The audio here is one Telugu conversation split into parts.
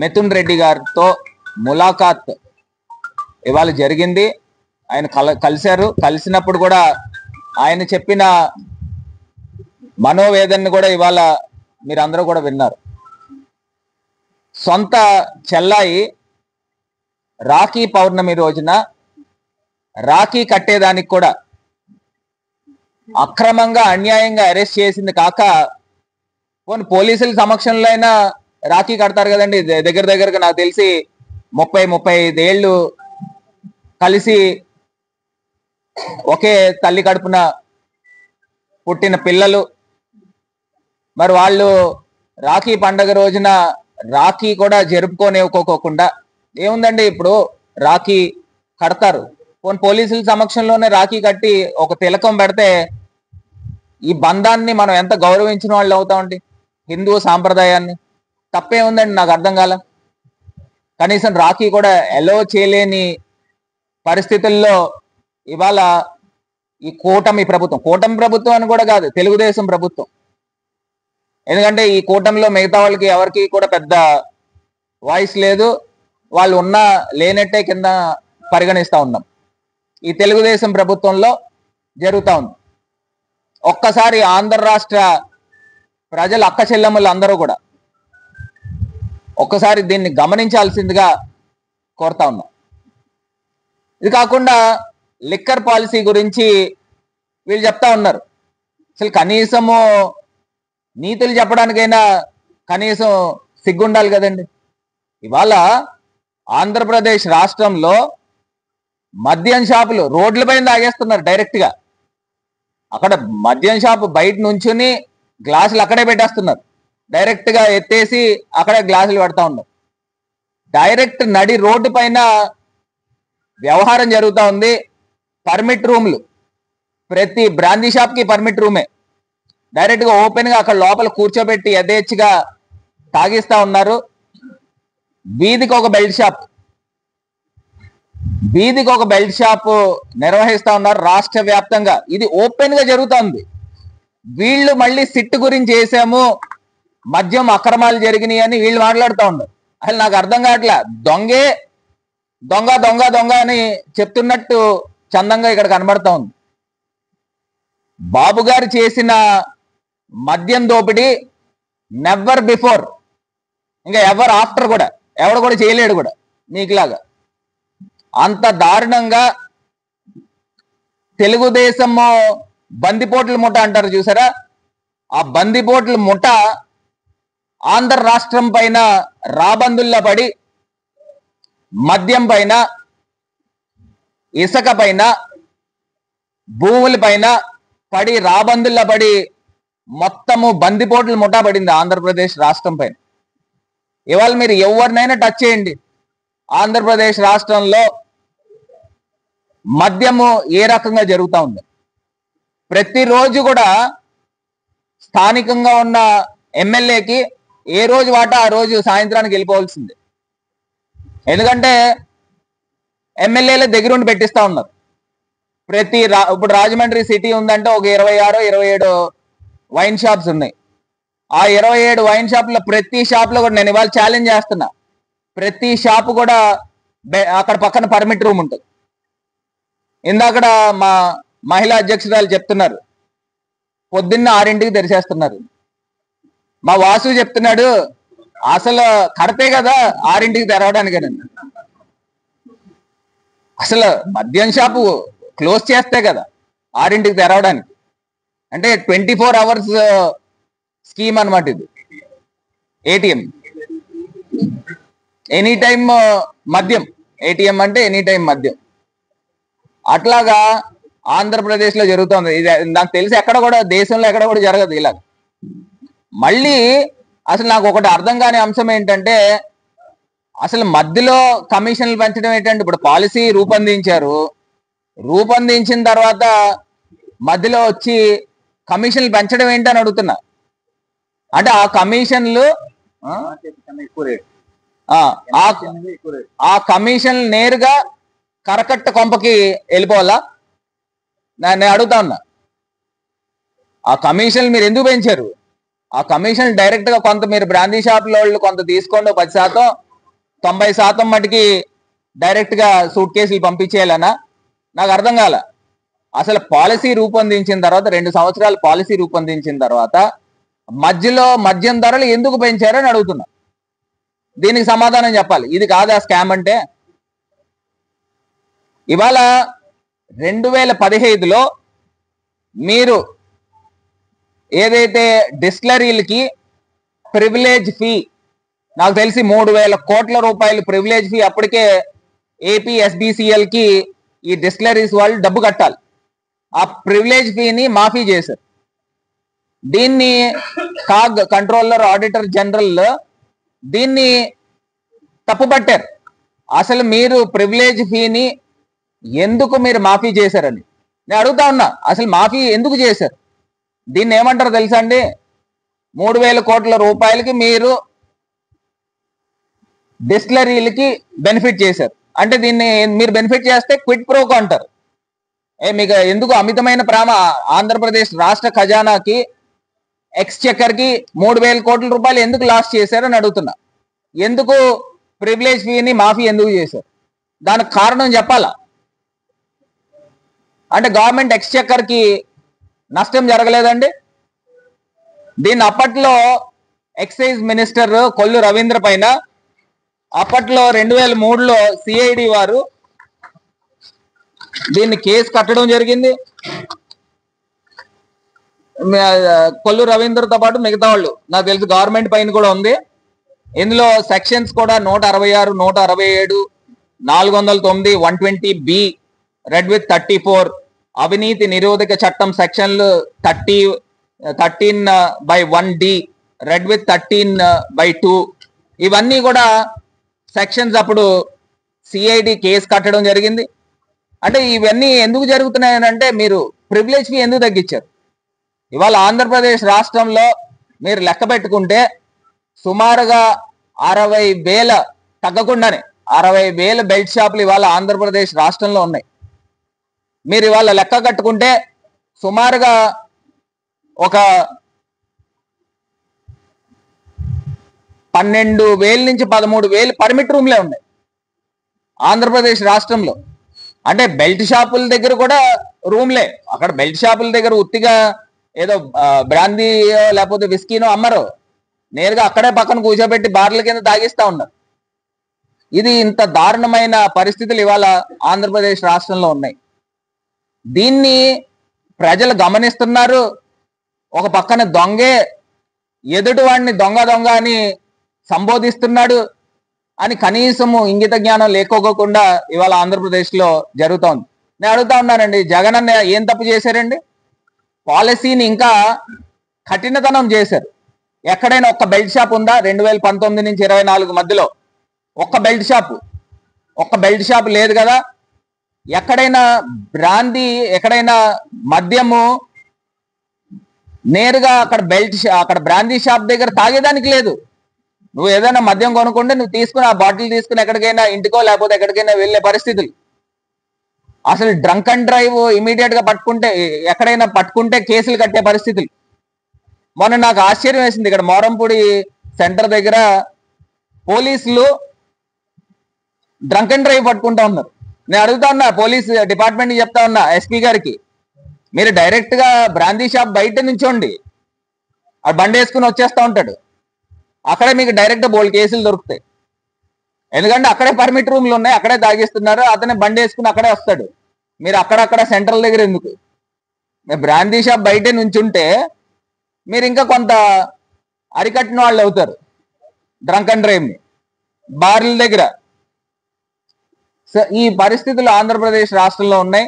మిథున్ రెడ్డి గారితో ములాఖాత్ ఇవాళ జరిగింది. ఆయన కలిశారు. కలిసినప్పుడు కూడా ఆయన చెప్పిన మనోవేదనని కూడా ఇవాళ మీరందరూ కూడా విన్నారు. సొంత చెల్లాయి రాఖీ పౌర్ణమి రోజున రాఖీ కట్టేదానికి కూడా అక్రమంగా అన్యాయంగా అరెస్ట్ చేసింది కాక పోలీసుల సమక్షంలో అయినా రాఖీ కడతారు కదండి. దగ్గరగా నాకు తెలిసి 35 ఏళ్ళు కలిసి ఒకే తల్లి కడుపున పుట్టిన పిల్లలు, మరి వాళ్ళు రాఖీ పండగ రోజున రాఖీ కూడా జరుపుకోనివ్వకోకుండా ఏముందండి, ఇప్పుడు రాఖీ కడతారు, పోలీసుల సమక్షంలోనే రాఖీ కట్టి ఒక తిలకం పెడితే ఈ బంధాన్ని మనం ఎంత గౌరవించిన వాళ్ళు అవుతామండి. హిందూ సాంప్రదాయాన్ని తప్పే ఉందండి, నాకు అర్థం కాల. కనీసం రాఖీ కూడా ఎలో చేయలేని పరిస్థితుల్లో ఇవాళ ఈ కూటమి ప్రభుత్వం అని కూడా కాదు, తెలుగుదేశం ప్రభుత్వం. ఎందుకంటే ఈ కూటమిలో మిగతా వాళ్ళకి ఎవరికి కూడా పెద్ద వాయిస్ లేదు, వాళ్ళు ఉన్నా లేనట్టే కింద పరిగణిస్తూ ఉన్నాం. ఈ తెలుగుదేశం ప్రభుత్వంలో జరుగుతూ ఉంది. ఒక్కసారి ఆంధ్ర రాష్ట్ర ప్రజల అక్క చెల్లెమ్మలు అందరూ కూడా ఒక్కసారి దీన్ని గమనించాల్సిందిగా కోరుతా ఉన్నాం. ఇది కాకుండా లిక్కర్ పాలసీ గురించి వీళ్ళు చెప్తా ఉన్నారు. అసలు కనీసము నీతులు చెప్పడానికైనా కనీసం సిగ్గుండాలి కదండి. ఇవాళ ఆంధ్రప్రదేశ్ రాష్ట్రంలో మద్యం షాపులు రోడ్లపైన తాగేస్తున్నారు డైరెక్ట్గా. అక్కడ మద్యం షాపు బయట నుంచుని గ్లాసులు అక్కడే పెట్టేస్తున్నారు, డైరెక్ట్గా ఎత్తేసి అక్కడే గ్లాసులు పెడతా ఉన్నారు. డైరెక్ట్ నడి రోడ్డు పైన వ్యవహారం జరుగుతూ ఉంది. పర్మిట్ రూమ్లు, ప్రతి బ్రాందీ షాప్కి పర్మిట్ రూమే. డైరెక్ట్గా ఓపెన్గా అక్కడ లోపల కూర్చోబెట్టి యథేచ్ఛగా తాగిస్తూ ఉన్నారు. వీధికి ఒక బెల్ట్ షాప్ నిర్వహిస్తా ఉన్నారు రాష్ట్ర వ్యాప్తంగా. ఇది ఓపెన్ గా జరుగుతుంది. వీళ్ళు మళ్ళీ సిట్ గురించి చేసాము, మద్యం అక్రమాలు జరిగినాయి అని వీళ్ళు మాట్లాడుతూ ఉన్నారు. అసలు నాకు అర్థం కావట్లే. దొంగ అని చెప్తున్నట్టు చందంగా ఇక్కడ కనబడతా ఉంది. బాబు గారు చేసిన మద్యం దోపిడీ నెవర్ బిఫోర్, ఇంకా ఎవర్ ఆఫ్టర్ కూడా ఎవడు కూడా చేయలేడు కూడా మీకులాగా. అంత దారుణంగా తెలుగుదేశము బందిపోట్ల ముఠ అంటారు చూసారా, ఆ బందిపోట్ల ముఠ ఆంధ్ర రాష్ట్రం పైన రాబందుల్లా పడి మద్యం పైన, ఇసుక పైన, భూముల పైన పడి రాబందుల్లా పడి మొత్తము బందిపోట్ల ముఠ పడింది ఆంధ్రప్రదేశ్ రాష్ట్రం పైన. ఇవాళ మీరు ఎవరినైనా టచ్ చేయండి, ఆంధ్రప్రదేశ్ రాష్ట్రంలో మద్యము ఏ రకంగా జరుగుతూ ఉంది. ప్రతిరోజు కూడా స్థానికంగా ఉన్న ఎమ్మెల్యేకి ఏ రోజు వాటా ఆ రోజు సాయంత్రానికి వెళ్ళిపోవాల్సిందే. ఎందుకంటే ఎమ్మెల్యేల దగ్గరుండి పెట్టిస్తూ ఉన్నారు. ఇప్పుడు రాజమండ్రి సిటీ ఉందంటే ఒక 26-27 వైన్ షాప్స్ ఉన్నాయి. ఆ 27 వైన్ షాప్లో ప్రతి షాప్లో కూడా నేను ఇవాళ ఛాలెంజ్ చేస్తున్నా, ప్రతి షాపు కూడా అక్కడ పక్కన పర్మిట్ రూమ్ ఉంటుంది. ఇందాకడ మా మహిళా అధ్యక్షురాలు చెప్తున్నారు పొద్దున్న 6ంటికి తెరిచేస్తున్నారు. మా వాసు చెప్తున్నాడు అసలు కడితే కదా 6ంటికి తెరవడానికేనండి. అసలు మద్యం షాపు క్లోజ్ చేస్తే కదా 6ంటికి తెరవడానికి. అంటే 24 hours స్కీమ్ అనమాట ఇది. ఏటీఎం ఎనీ టైం మద్యం, ఏటీఎం అంటే ఎనీ టైం మద్యం. అట్లాగా ఆంధ్రప్రదేశ్లో జరుగుతుంది. ఇది నాకు తెలిసి ఎక్కడ కూడా దేశంలో ఎక్కడ కూడా జరగదు ఇలా. మళ్ళీ అసలు నాకు ఒకటి అర్థం కాని అంశం ఏంటంటే, అసలు మధ్యలో కమిషన్లు పెంచడం ఏంటంటే, ఇప్పుడు పాలసీ రూపొందించిన తర్వాత మధ్యలో వచ్చి కమిషన్లు పెంచడం ఏంటని అడుగుతున్నా. అంటే ఆ కమిషన్లు ఆ కమిషన్ నేరుగా కరకట్ట కొంపకి వెళ్ళిపోవాలా? నేను అడుగుతా ఉన్నా. ఆ కమిషన్లు మీరు ఎందుకు పెంచారు? ఆ కమిషన్ డైరెక్ట్ గా కొంత మీరు బ్రాందీ షాపుల వాళ్ళు కొంత తీసుకోండి 10%, 90% మటుకి డైరెక్ట్గా సూట్ కేసులు పంపించేయాలనా? నాకు అర్థం కాల. అసలు పాలసీ రూపొందించిన తర్వాత 2 సంవత్సరాలు పాలసీ రూపొందించిన తర్వాత మధ్యలో మద్యం ధరలు ఎందుకు పెంచారని అడుగుతున్నా. దీనికి సమాధానం చెప్పాలి. ఇది కాదా స్కామ్ అంటే? ఇవాళ 2015లో మీరు ఏదైతే డిస్టిలరీలకి ప్రివిలేజ్ ఫీ, నాకు తెలిసి 3,000 కోట్ల రూపాయలు ప్రివిలేజ్ ఫీ అప్పటికే ఏపీ ఎస్బిసిఎల్కి ఈ డిస్టిలరీస్ వాళ్ళు డబ్బు కట్టాలి. ఆ ప్రివిలేజ్ ఫీని మాఫీ చేశారు. దీన్ని కాగ్ కంట్రోలర్ ఆడిటర్ జనరల్ దీన్ని తప్పుపట్టారు. అసలు మీరు ప్రివిలేజ్ ఫీని ఎందుకు మీరు మాఫీ చేశారని నేను అడుగుతా ఉన్నా. అసలు మాఫీ ఎందుకు చేశారు? దీన్ని ఏమంటారు తెలుసా అండి? 3,000 కోట్ల రూపాయలకి మీరు డిస్టిలరీలకి బెనిఫిట్ చేశారు. అంటే దీన్ని మీరు బెనిఫిట్ చేస్తే క్విట్ ప్రోకో అంటారు. మీకు ఎందుకు అమితమైన ప్రేమ ఆంధ్రప్రదేశ్ రాష్ట్ర ఖజానాకి, ఎక్స్చెక్కర్కి 3,000 కోట్ల రూపాయలు ఎందుకు లాస్ చేశారని అడుగుతున్నా. ఎందుకు ప్రివిలేజ్ ఫీని మాఫీ ఎందుకు చేశారు? దానికి కారణం చెప్పాలా? అంటే గవర్నమెంట్ ఎక్స్చెక్కర్కి నష్టం జరగలేదండి? దీన్ని అప్పట్లో ఎక్సైజ్ మినిస్టర్ కొల్లు రవీంద్ర పైన అప్పట్లో 2003లో సిఐడి వారు దీన్ని కేసు కట్టడం జరిగింది. కొల్లు రవీంద్రతో పాటు మిగతా వాళ్ళు, నాకు తెలిసి గవర్నమెంట్ పైన కూడా ఉంది. ఇందులో సెక్షన్స్ కూడా 166, 167, 409, 120B, రెడ్ విత్ 34, అవినీతి నిరోధక చట్టం సెక్షన్లు 13/1D, రెడ్ విత్ 13/2, ఇవన్నీ కూడా సెక్షన్స్ అప్పుడు సిఐడి కేసు కట్టడం జరిగింది. అంటే ఇవన్నీ ఎందుకు జరుగుతున్నాయని అంటే మీరు ప్రివిలేజ్ ఫీ ఎందుకు తగ్గించారు? ఇవాళ ఆంధ్రప్రదేశ్ రాష్ట్రంలో మీరు లెక్క పెట్టుకుంటే సుమారుగా 60,000 తగ్గకుండానే 60,000 బెల్ట్ షాపులు ఇవాళ ఆంధ్రప్రదేశ్ రాష్ట్రంలో ఉన్నాయి. మీరు ఇవాళ లెక్క కట్టుకుంటే సుమారుగా ఒక 12,000 నుంచి 13,000 పర్మిట్ రూమ్లే ఉన్నాయి ఆంధ్రప్రదేశ్ రాష్ట్రంలో. అంటే బెల్ట్ షాపుల దగ్గర కూడా రూమ్లే. అక్కడ బెల్ట్ షాపుల దగ్గర ఉత్తిగా ఏదో బ్రాందీ లేకపోతే విస్కీనో అమ్మరు, నేరుగా అక్కడే పక్కన కూర్చోబెట్టి బార్ల కింద తాగిస్తా ఉన్నారు. ఇది ఇంత దారుణమైన పరిస్థితులు ఇవాళ ఆంధ్రప్రదేశ్ రాష్ట్రంలో ఉన్నాయి. దీన్ని ప్రజలు గమనిస్తున్నారు. ఒక పక్కన దొంగే ఎదుటి వాడిని దొంగ దొంగ అని సంబోధిస్తున్నాడు అని కనీసము ఇంగిత జ్ఞానం లేకోకుండా ఇవాళ ఆంధ్రప్రదేశ్లో జరుగుతోంది. నేను అడుగుతా ఉన్నానండి, జగన్ అన్న ఏం తప్పు చేశారండి? పాలసీని ఇంకా కఠినతనం చేశారు. ఎక్కడైనా ఒక్క బెల్ట్ షాప్ ఉందా 2019 నుంచి 24 మధ్యలో? ఒక్క బెల్ట్ షాప్ లేదు కదా. ఎక్కడైనా బ్రాందీ, ఎక్కడైనా మద్యము నేరుగా అక్కడ బ్రాందీ షాప్ దగ్గర తాగేదానికి లేదు. నువ్వు ఏదైనా మద్యం కొనుక్కుంటే నువ్వు తీసుకుని ఆ బాటిల్ తీసుకుని ఎక్కడికైనా ఇంటికో లేకపోతే ఎక్కడికైనా వెళ్ళే పరిస్థితులు. అసలు డ్రంక్ అండ్ డ్రైవ్ ఇమీడియట్ గా ఎక్కడైనా పట్టుకుంటే కేసులు కట్టే పరిస్థితులు. మొన్న నాకు ఆశ్చర్యం వేసింది, ఇక్కడ మోరంపూడి సెంటర్ దగ్గర పోలీసులు డ్రంక్ అండ్ డ్రైవ్ పట్టుకుంటా ఉన్నారు. నేను అడుగుతా ఉన్నా, పోలీస్ డిపార్ట్మెంట్ చెప్తా ఉన్నా, ఎస్పీ గారికి, మీరు డైరెక్ట్ గా బ్రాందీ షాప్ బయట నుంచోండి, ఆ బండి వేసుకుని వచ్చేస్తా ఉంటాడు, అక్కడే మీకు డైరెక్ట్ బోల్డ్ కేసులు దొరుకుతాయి. ఎందుకంటే అక్కడే పర్మిట్ రూమ్లు ఉన్నాయి, అక్కడే తాగిస్తున్నారు, అతనే బండి వేసుకుని అక్కడే వస్తాడు. మీరు అక్కడక్కడ సెంట్రల్ దగ్గర ఎందుకు? బ్రాందీ షాప్ బయటే నుంచుంటే మీరు ఇంకా కొంత అరికట్టిన వాళ్ళు అవుతారు డ్రంక్ అండ్ డ్రైవ్ని బార్ల దగ్గర. ఈ పరిస్థితులు ఆంధ్రప్రదేశ్ రాష్ట్రంలో ఉన్నాయి.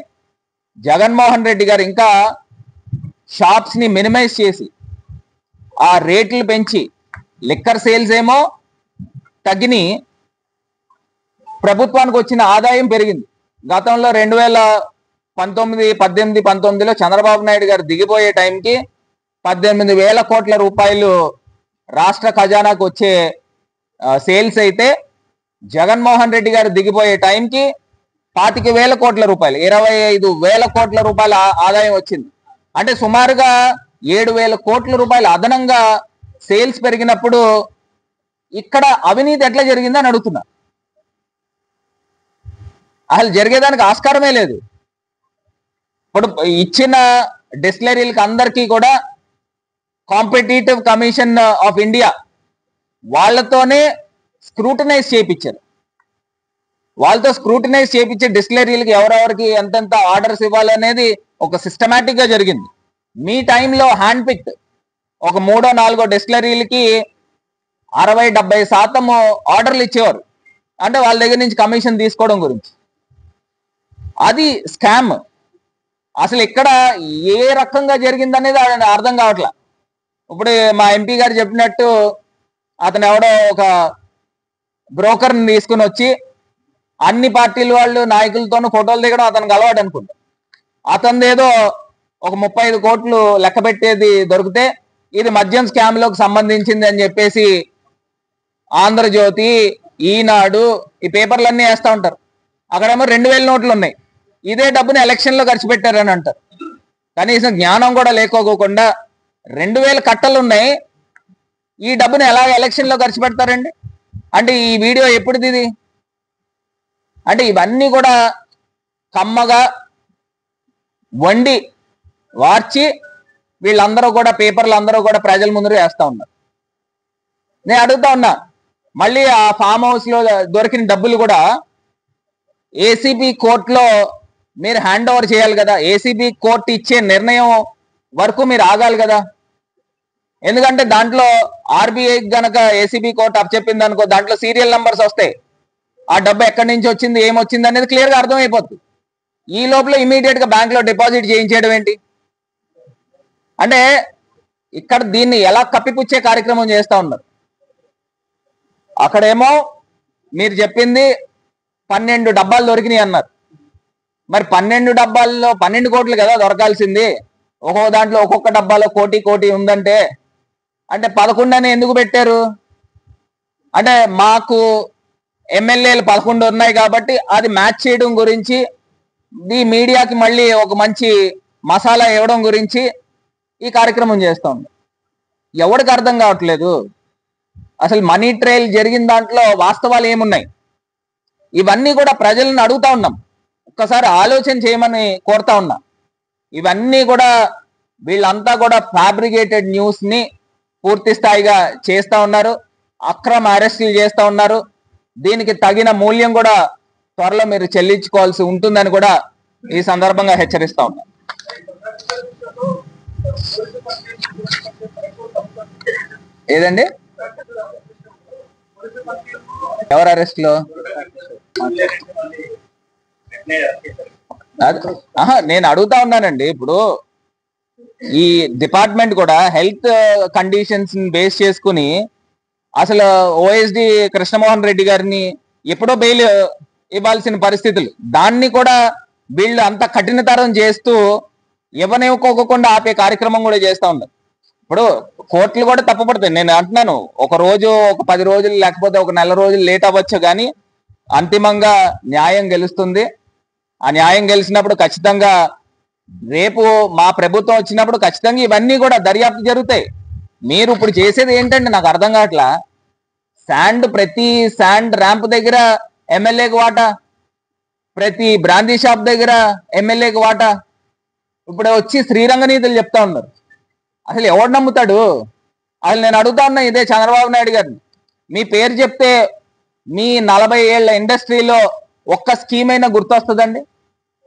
జగన్మోహన్ రెడ్డి గారు ఇంకా షాప్స్ ని మినిమైజ్ చేసి ఆ రేట్లు పెంచి లిక్కర్ సేల్స్ ఏమో తగ్గిని, ప్రభుత్వానికి వచ్చిన ఆదాయం పెరిగింది. గతంలో 2018-19లో చంద్రబాబు నాయుడు గారు దిగిపోయే టైంకి 18,000 కోట్ల రూపాయలు రాష్ట్ర ఖజానాకు వచ్చే సేల్స్ అయితే జగన్మోహన్ రెడ్డి గారు దిగిపోయే టైంకి 25,000 కోట్ల రూపాయలు, 25,000 కోట్ల రూపాయల ఆదాయం వచ్చింది. అంటే సుమారుగా 7,000 కోట్ల రూపాయలు అదనంగా సేల్స్ పెరిగినప్పుడు ఇక్కడ అవినీతి ఎట్లా జరిగిందని అడుగుతున్నా. అసలు జరిగేదానికి ఆస్కారమే లేదు. ఇప్పుడు ఇచ్చిన డిస్టిలరీలకు అందరికీ కూడా కాంపిటేటివ్ కమిషన్ ఆఫ్ ఇండియా వాళ్ళతోనే స్క్రూటనైజ్ చేయించారు. వాళ్ళతో స్క్రూటనైజ్ చేయించి డిస్టిలరీలకు ఎవరెవరికి ఎంతెంత ఆర్డర్స్ ఇవ్వాలనేది ఒక సిస్టమేటిక్ గా జరిగింది. మీ టైంలో హ్యాండ్ పిక్ ఒక 3-4 డిస్టిలరీలకి 60-70% ఆర్డర్లు ఇచ్చేవారు, అంటే వాళ్ళ దగ్గర నుంచి కమిషన్ తీసుకోవడం గురించి. అది స్కామ్. అసలు ఇక్కడ ఏ రకంగా జరిగిందనేది అర్థం కావట్లా. ఇప్పుడు మా ఎంపీ గారు చెప్పినట్టు అతను ఎవడో ఒక బ్రోకర్ని తీసుకుని వచ్చి అన్ని పార్టీల వాళ్ళు నాయకులతోనూ ఫోటోలు దిగడం అతనికి అలవాటు అనుకుంటా. అతనిది ఏదో ఒక 35 కోట్లు లెక్క పెట్టేది దొరికితే ఇది మద్యం స్కామ్ లోకి సంబంధించింది అని చెప్పేసి ఆంధ్రజ్యోతి, ఈనాడు ఈ పేపర్లన్నీ వేస్తూ ఉంటారు. అక్కడేమో 2000 నోట్లు ఉన్నాయి. ఇదే డబ్బుని ఎలక్షన్ లో ఖర్చు పెట్టారని అంటారు. కనీసం జ్ఞానం కూడా లేకోకుండా 2000 కట్టలు ఉన్నాయి, ఈ డబ్బుని ఎలా ఎలక్షన్ లో ఖర్చు పెడతారండి? అంటే ఈ వీడియో ఎప్పుడుది ఇది? అంటే ఇవన్నీ కూడా కమ్మగా వండి వార్చి వీళ్ళందరూ కూడా పేపర్లు అందరూ కూడా ప్రజల ముందు వేస్తా ఉన్నారు. నేను అడుగుతా ఉన్నా, మళ్ళీ ఆ ఫామ్ హౌస్ లో దొరికిన డబ్బులు కూడా ఏసీబీ కోర్టులో మీరు హ్యాండ్ ఓవర్ చేయాలి కదా. ఏసీబీ కోర్టు ఇచ్చే నిర్ణయం వరకు మీరు ఆగాలి కదా. ఎందుకంటే దాంట్లో ఆర్బీఐ గనక ఏసీబీ కోర్టు అప్పచెప్పింది అనుకో, దాంట్లో సీరియల్ నంబర్స్ వస్తాయి. ఆ డబ్బు ఎక్కడి నుంచి వచ్చింది, ఏమొచ్చింది అనేది క్లియర్ గా అర్థమైపోతుంది. ఈ లోపల ఇమీడియట్ గా బ్యాంక్ లో డిపాజిట్ చేయించేయడం ఏంటి? అంటే ఇక్కడ దీన్ని ఎలా కప్పిపుచ్చే కార్యక్రమం చేస్తా ఉన్నారు. అక్కడేమో మీరు చెప్పింది 12 డబ్బాలు దొరికినాయి అన్నారు. మరి 12 డబ్బాల్లో 12 కోట్లు కదా దొరకాల్సింది. ఒక్కొక్క దాంట్లో ఒక్కొక్క డబ్బాలో కోటి ఉందంటే అంటే 11 అని ఎందుకు పెట్టారు? అంటే మాకు ఎమ్మెల్యేలు 11 ఉన్నాయి కాబట్టి అది మ్యాచ్ చేయడం గురించి, ఈ మీడియాకి మళ్ళీ ఒక మంచి మసాలా ఇవ్వడం గురించి ఈ కార్యక్రమం చేస్తూ ఉంది. ఎవరికి అర్థం కావట్లేదు అసలు మనీ ట్రయల్ జరిగిన దాంట్లో వాస్తవాలు ఏమున్నాయి. ఇవన్నీ కూడా ప్రజలను అడుగుతా ఉన్నాం, ఒక్కసారి ఆలోచన చేయమని కోరుతా ఉన్నా. ఇవన్నీ కూడా వీళ్ళంతా కూడా ఫ్యాబ్రికేటెడ్ న్యూస్ ని పూర్తి స్థాయిగా చేస్తా ఉన్నారు, అక్రమ అరెస్టులు చేస్తా ఉన్నారు. దీనికి తగిన మూల్యం కూడా త్వరలో మీరు చెల్లించుకోవాల్సి ఉంటుందని కూడా ఈ సందర్భంగా హెచ్చరిస్తా ఉన్నా. ఏదండి ఎవరు అరెస్ట్ లో? నేను అడుగుతా ఉన్నానండి, ఇప్పుడు ఈ డిపార్ట్మెంట్ కూడా హెల్త్ కండిషన్స్ బేస్ చేసుకుని అసలు ఓఎస్డి కృష్ణమోహన్ రెడ్డి గారిని ఎప్పుడో బెయిల్ ఇవ్వాల్సిన పరిస్థితులు, దాన్ని కూడా వీళ్ళు అంత కఠినతరం చేస్తూ ఇవ్వనివ్వకోకుండా ఆపే కార్యక్రమం కూడా చేస్తా ఉన్నారు. ఇప్పుడు కోర్టులు కూడా తప్పుపడతాయి. నేను అంటున్నాను, ఒక రోజు, ఒక 10 రోజులు, లేకపోతే ఒక నెల రోజులు లేట్ అవ్వచ్చు, కానీ అంతిమంగా న్యాయం గెలుస్తుంది. ఆ న్యాయం గెలిచినప్పుడు ఖచ్చితంగా రేపు మా ప్రభుత్వం వచ్చినప్పుడు ఖచ్చితంగా ఇవన్నీ కూడా దర్యాప్తు జరుగుతాయి. మీరు ఇప్పుడు చేసేది ఏంటంటే నాకు అర్థం కావట్లా. ప్రతి శాండ్ ర్యాంప్ దగ్గర ఎమ్మెల్యేకి వాటా, ప్రతి బ్రాందీ షాప్ దగ్గర ఎమ్మెల్యేకి వాటా. ఇప్పుడు వచ్చి శ్రీరంగనీతులు చెప్తా ఉన్నారు. అసలు ఎవడు నమ్ముతాడు? అసలు నేను అడుగుతా ఉన్నా ఇదే చంద్రబాబు నాయుడు గారిని, మీ పేరు చెప్తే మీ 40 ఏళ్ల ఇండస్ట్రీలో ఒక్క స్కీమ్ అయినా గుర్తొస్తుందండి?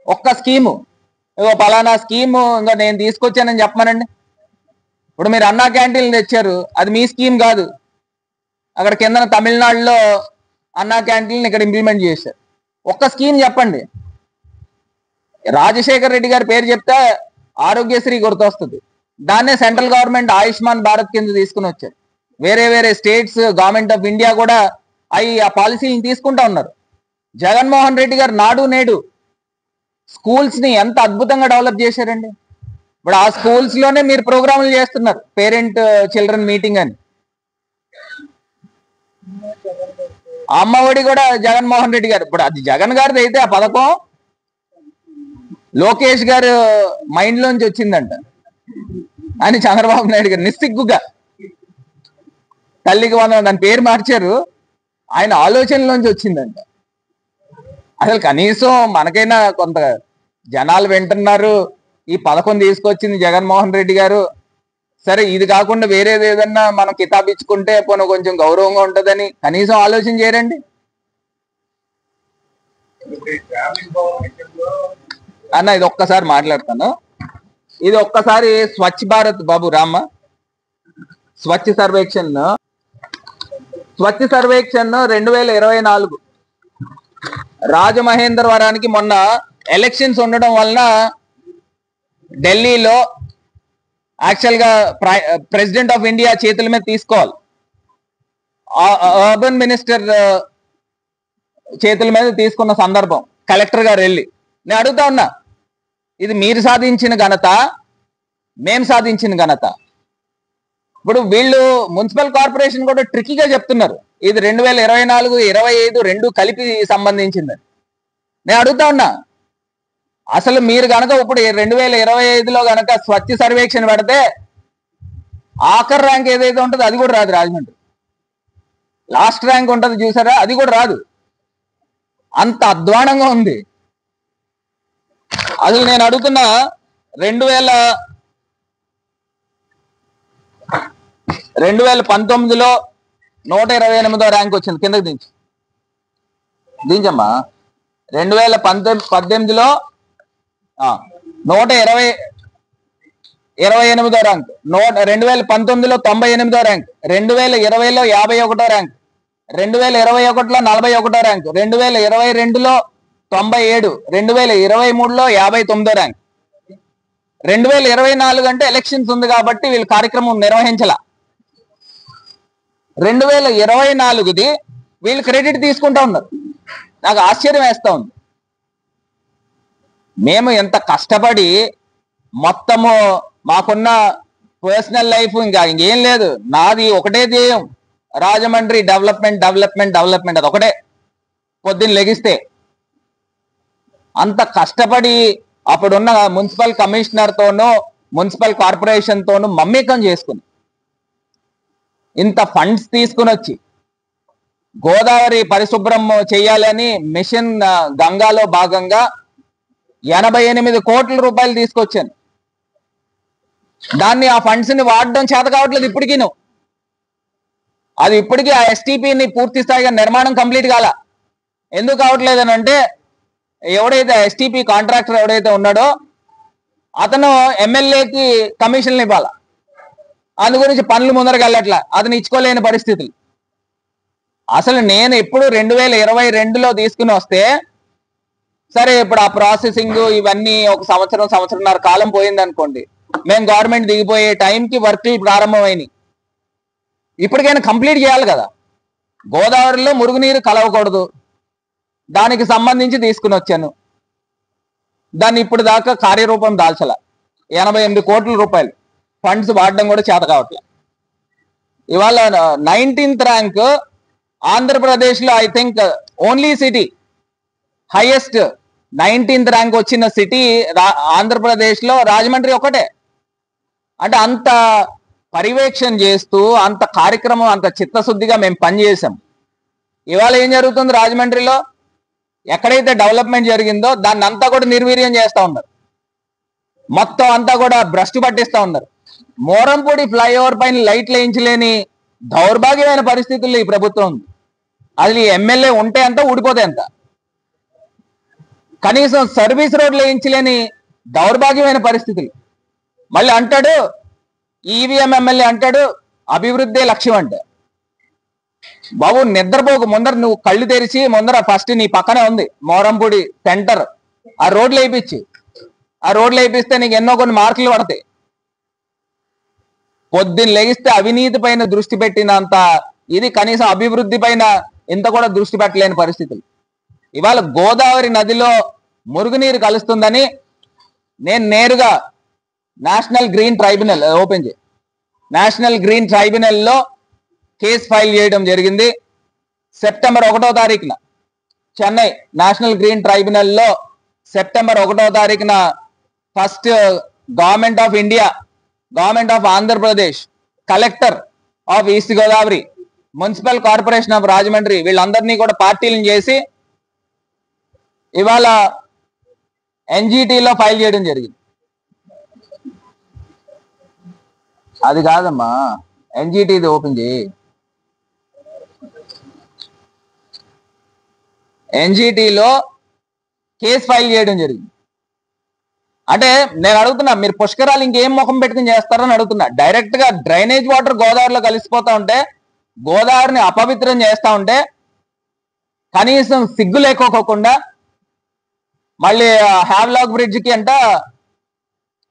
ఒక్క స్కీము, ఇగో పలానా స్కీము ఇంకా నేను తీసుకొచ్చానని చెప్పమనండి. ఇప్పుడు మీరు అన్నా క్యాంటీన్లు తెచ్చారు, అది మీ స్కీమ్ కాదు. అక్కడ కింద తమిళనాడులో అన్నా క్యాంటీన్ ఇక్కడ ఇంప్లిమెంట్ చేశారు. ఒక్క స్కీమ్ చెప్పండి. రాజశేఖర్ రెడ్డి గారి పేరు చెప్తే ఆరోగ్యశ్రీ గుర్తొస్తుంది. దాన్నే సెంట్రల్ గవర్నమెంట్ ఆయుష్మాన్ భారత్ కింద తీసుకుని వచ్చారు. వేరే వేరే స్టేట్స్, గవర్నమెంట్ ఆఫ్ ఇండియా కూడా ఆ పాలసీలను తీసుకుంటా ఉన్నారు. జగన్మోహన్ రెడ్డి గారు నాడు నేడు స్కూల్స్ ని ఎంత అద్భుతంగా డెవలప్ చేశారండి. ఇప్పుడు ఆ స్కూల్స్ లోనే మీరు ప్రోగ్రాములు చేస్తున్నారు, పేరెంట్ చిల్డ్రన్ మీటింగ్ అని. అమ్మఒడి కూడా జగన్మోహన్ రెడ్డి గారు, ఇప్పుడు అది జగన్ గారిది అయితే ఆ పథకం లోకేష్ గారు మైండ్ లోంచి వచ్చిందంట అని చంద్రబాబు నాయుడు గారు నిస్సిగ్గుగా తల్లికి వందనం దాని పేరు మార్చారు, ఆయన ఆలోచనలోంచి వచ్చిందంట. అసలు కనీసం మనకైనా కొంత జనాలు వింటున్నారు. ఈ పథకం తీసుకొచ్చింది జగన్మోహన్ రెడ్డి గారు. సరే ఇది కాకుండా వేరేది ఏదన్నా మనం కితాబిచ్చుకుంటే పోనీ కొంచెం గౌరవంగా ఉంటుందని కనీసం ఆలోచన చేయరండి. అన్న ఇది ఒక్కసారి మాట్లాడతాను. ఇది ఒక్కసారి స్వచ్ఛ భారత్ బాబు రామ్మ స్వచ్ఛ సర్వేక్షణ్ 2024 రాజమహేంద్రవరానికి మొన్న ఎలక్షన్స్ ఉండడం వలన ఢిల్లీలో యాక్చువల్ గా ప్రెసిడెంట్ ఆఫ్ ఇండియా చేతుల మీద తీసుకోవాలి, అర్బన్ మినిస్టర్ చేతుల మీద తీసుకున్న సందర్భం కలెక్టర్ గారు వెళ్ళి నేను అడుగుతా ఉన్నా, ఇది మీరు సాధించిన ఘనత మేం సాధించిన ఘనత? ఇప్పుడు వీళ్ళు మున్సిపల్ కార్పొరేషన్ కూడా ట్రికీగా చెప్తున్నారు ఇది 2024, 25 రెండు కలిపి సంబంధించిందని. నేను అడుగుతా ఉన్నా, అసలు మీరు గనక ఇప్పుడు 2025లో గనక స్వచ్ఛ సర్వేక్షణ పెడితే ఆఖరి ర్యాంక్ ఏదైతే ఉంటుందో అది కూడా రాదు. రాజమండ్రి లాస్ట్ ర్యాంక్ ఉంటుంది చూసారా, అది కూడా రాదు. అంత అధ్వానంగా ఉంది. అసలు నేను అడుగుతున్నా 2019లో 128వ ర్యాంక్ వచ్చింది. కిందకి దించమ్మా. 2018లో 128వ ర్యాంక్, 2019లో 98వ ర్యాంక్, 2020లో 51వ ర్యాంక్, 2021లో 41వ ర్యాంక్, 2022లో 97, 2023లో 59వ ర్యాంక్. 2024 అంటే ఎలక్షన్స్ ఉంది కాబట్టి వీళ్ళు కార్యక్రమం నిర్వహించాల. 2024ది వీళ్ళు క్రెడిట్ తీసుకుంటా ఉన్నారు. నాకు ఆశ్చర్యం వేస్తా ఉంది. మేము ఎంత కష్టపడి మొత్తము మాకున్న పర్సనల్ లైఫ్ ఇంకా ఇంకేం లేదు, నాది ఒకటే ధ్యేయం, రాజమండ్రి డెవలప్మెంట్ డెవలప్మెంట్ డెవలప్మెంట్. అది ఒకటే. పొద్దున్న లెగిస్తే అంత కష్టపడి అప్పుడున్న మున్సిపల్ కమిషనర్ తోనూ మున్సిపల్ కార్పొరేషన్ తోనూ మమ్మకం చేసుకుని ఇంత ఫండ్స్ తీసుకుని వచ్చి గోదావరి పరిశుభ్రం చేయాలని మిషన్ గంగాలో భాగంగా 88 కోట్ల రూపాయలు తీసుకొచ్చాను. దాన్ని ఆ ఫండ్స్ ని వాడడం చేత కావట్లేదు ఇప్పటికీ. అది ఇప్పటికీ ఆ ఎస్టీపీని పూర్తి స్థాయిగా నిర్మాణం కంప్లీట్ కాల. ఎందుకు కావట్లేదు అని అంటే, ఎవడైతే ఎస్టీపీ కాంట్రాక్టర్ ఎవడైతే ఉన్నాడో అతను ఎమ్మెల్యేకి కమిషన్లు ఇవ్వాల. అందు గురించి పనులు ముందరకు వెళ్ళట్లా, అతను ఇచ్చుకోలేని పరిస్థితులు. అసలు నేను ఎప్పుడు 2022లో తీసుకుని వస్తే సరే, ఇప్పుడు ఆ ప్రాసెసింగ్ ఇవన్నీ ఒక సంవత్సరంన్నర కాలం పోయింది అనుకోండి, మేము గవర్నమెంట్ దిగిపోయే టైంకి వర్క్లు ప్రారంభమైనవి. ఇప్పటికైనా కంప్లీట్ చేయాలి కదా. గోదావరిలో మురుగునీరు కలవకూడదు, దానికి సంబంధించి తీసుకుని వచ్చాను. దాన్ని ఇప్పుడు దాకా కార్యరూపం దాల్చల. 88 కోట్ల రూపాయలు ఫండ్స్ వాడడం కూడా చేత కావట్లేదు. ఇవాళ 19th ర్యాంక్ ఆంధ్రప్రదేశ్లో, I think only city highest 19th rank వచ్చిన సిటీ ఆంధ్రప్రదేశ్లో రాజమండ్రి ఒకటే. అంటే అంత పర్యవేక్షణ చేస్తూ అంత కార్యక్రమం అంత చిత్తశుద్ధిగా మేము పనిచేసాం. ఇవాళ ఏం జరుగుతుంది రాజమండ్రిలో? ఎక్కడైతే డెవలప్మెంట్ జరిగిందో దాన్ని అంతా కూడా నిర్వీర్యం చేస్తూ ఉన్నారు. మొత్తం అంతా కూడా భ్రష్టు పట్టిస్తూ ఉన్నారు. మోరంపూడి ఫ్లైఓవర్ పైన లైట్లు వేయించలేని దౌర్భాగ్యమైన పరిస్థితుల్లో ఈ ప్రభుత్వం ఉంది. అది ఎమ్మెల్యే ఉంటే ఎంత, ఊడిపోతే ఎంత. కనీసం సర్వీస్ రోడ్లు వేయించలేని దౌర్భాగ్యమైన పరిస్థితులు. మళ్ళీ అంటాడు ఈవీఎం ఎమ్మెల్యే అంటాడు అభివృద్ధి లక్ష్యం అంటే. బాబు నిద్రపోకు, ముందర నువ్వు కళ్ళు తెరిచి ముందర ఫస్ట్ నీ పక్కనే ఉంది మోరంపూడి సెంటర్, ఆ రోడ్లు వేయించి, ఆ రోడ్లు వేయిస్తే నీకు ఎన్నో కొన్ని మార్కులు పడతాయి. పొద్దున్న లెగిస్తే అవినీతి పైన దృష్టి పెట్టినంత ఇది కనీసం అభివృద్ధి పైన ఇంత కూడా దృష్టి పెట్టలేని పరిస్థితులు. ఇవాళ గోదావరి నదిలో మురుగునీరు కలుస్తుందని నేను నేరుగా నేషనల్ గ్రీన్ ట్రైబ్యునల్ ఓపెన్ చేయి నేషనల్ గ్రీన్ ట్రైబ్యునల్లో కేసు ఫైల్ చేయడం జరిగింది. సెప్టెంబర్ 1వ తారీఖున చెన్నై నేషనల్ గ్రీన్ ట్రైబ్యునల్లో సెప్టెంబర్ 1వ తారీఖున first government of India, government of Andhra Pradesh, collector of east Godavari, municipal corporation of Rajahmundry వీళ్ళందరినీ కూడా పార్టీలను చేసి ఇవాళ ఎన్జిటిలో ఫైల్ చేయడం జరిగింది. అది కాదమ్మా, ఎన్జిటిది ఓపెన్ చేయి. ఎన్జిటిలో కేసు ఫైల్ చేయడం జరిగింది. అంటే నేను అడుగుతున్నా, మీరు పుష్కరాలు ఇంకేం ముఖం పెట్టుకుని చేస్తారని అడుగుతున్నా. డైరెక్ట్ గా డ్రైనేజ్ వాటర్ గోదావరిలో కలిసిపోతా ఉంటే, గోదావరిని అపవిత్రం చేస్తా ఉంటే కనీసం సిగ్గు లేకోకుండా మళ్ళీ హ్యావ్లాక్ బ్రిడ్జ్ కి అంట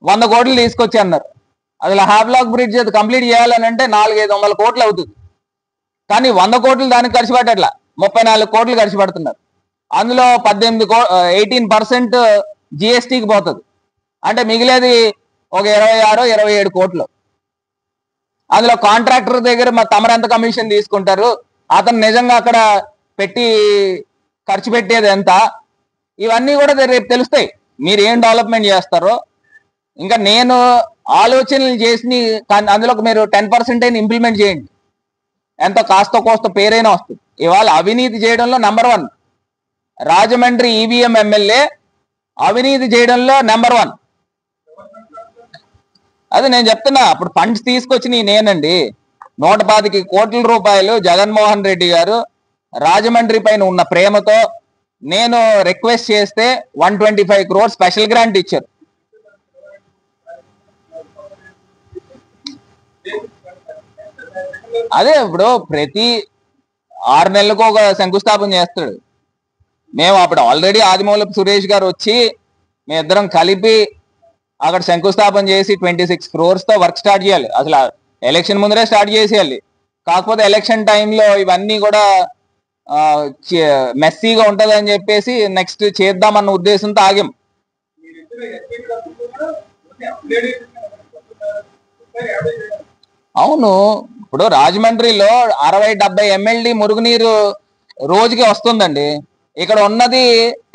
100 కోట్లు తీసుకొచ్చి అన్నారు. అసలు హ్యావ్లాక్ బ్రిడ్జ్ అది కంప్లీట్ చేయాలని అంటే 400-500 కోట్లు అవుతుంది. కానీ 100 కోట్లు దానికి ఖర్చు పెట్టట్లా, 34 కోట్లు ఖర్చు పెడుతున్నారు. అందులో 18% జిఎస్టీకి పోతుంది. అంటే మిగిలేది ఒక 26-27 కోట్లు. అందులో కాంట్రాక్టర్ దగ్గర తమరు ఎంత కమిషన్ తీసుకుంటారు, అతను నిజంగా అక్కడ పెట్టి ఖర్చు పెట్టేది ఎంత, ఇవన్నీ కూడా రేపు తెలుస్తాయి. మీరు ఏం డెవలప్మెంట్ చేస్తారో. ఇంకా నేను ఆలోచనలు చేసి అందులో మీరు 10% అయినా ఇంప్లిమెంట్ చేయండి, ఎంత కాస్త కోస్త పేరైనా వస్తుంది. ఇవాళ అవినీతి చేయడంలో నెంబర్ 1 రాజమండ్రి ఈవీఎం ఎమ్మెల్యే, అవినీతి చేయడంలో నెంబర్ 1. అది నేను చెప్తున్నా. అప్పుడు ఫండ్స్ తీసుకొచ్చి నేనండి 125 కోట్ల రూపాయలు జగన్మోహన్ రెడ్డి గారు రాజమండ్రి పైన ఉన్న ప్రేమతో నేను రిక్వెస్ట్ చేస్తే 125 crores స్పెషల్ గ్రాంట్ ఇచ్చారు. అదే ఇప్పుడు ప్రతి 6 నెలలకు ఒక శంకుస్థాపన చేస్తాడు. మేము అప్పుడు ఆల్రెడీ ఆదిమూలపు సురేష్ గారు వచ్చి మేమిద్దరం కలిపి అక్కడ శంకుస్థాపన చేసి 26 crores తో వర్క్ స్టార్ట్ చేయాలి. అసలు ఎలక్షన్ ముందరే స్టార్ట్ చేసేయాలి. కాకపోతే ఎలక్షన్ టైంలో ఇవన్నీ కూడా మెస్సీగా ఉంటది అని చెప్పేసి నెక్స్ట్ చేద్దామన్న ఉద్దేశంతో ఆగాం. అవును, ఇప్పుడు రాజమండ్రిలో 60-70 MLD మురుగునీరు రోజుకి వస్తుందండి. ఇక్కడ ఉన్నది